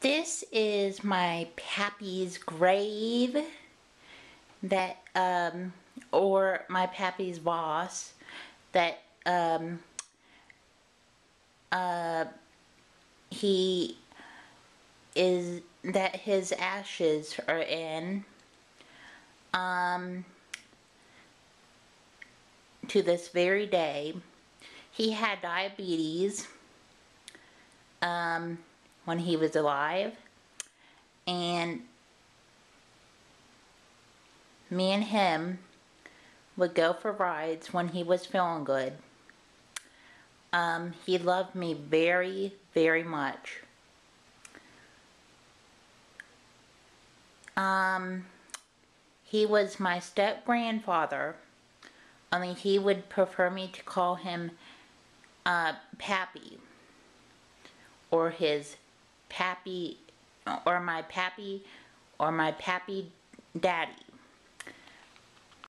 This is my pappy's grave that, or my pappy's boss that, he is, that his ashes are in, to this very day. He had diabetes, when he was alive, and me and him would go for rides when he was feeling good. He loved me very, very much. He was my step-grandfather, only he would prefer me to call him Pappy, or his Pappy, or my Pappy, or my Pappy Daddy.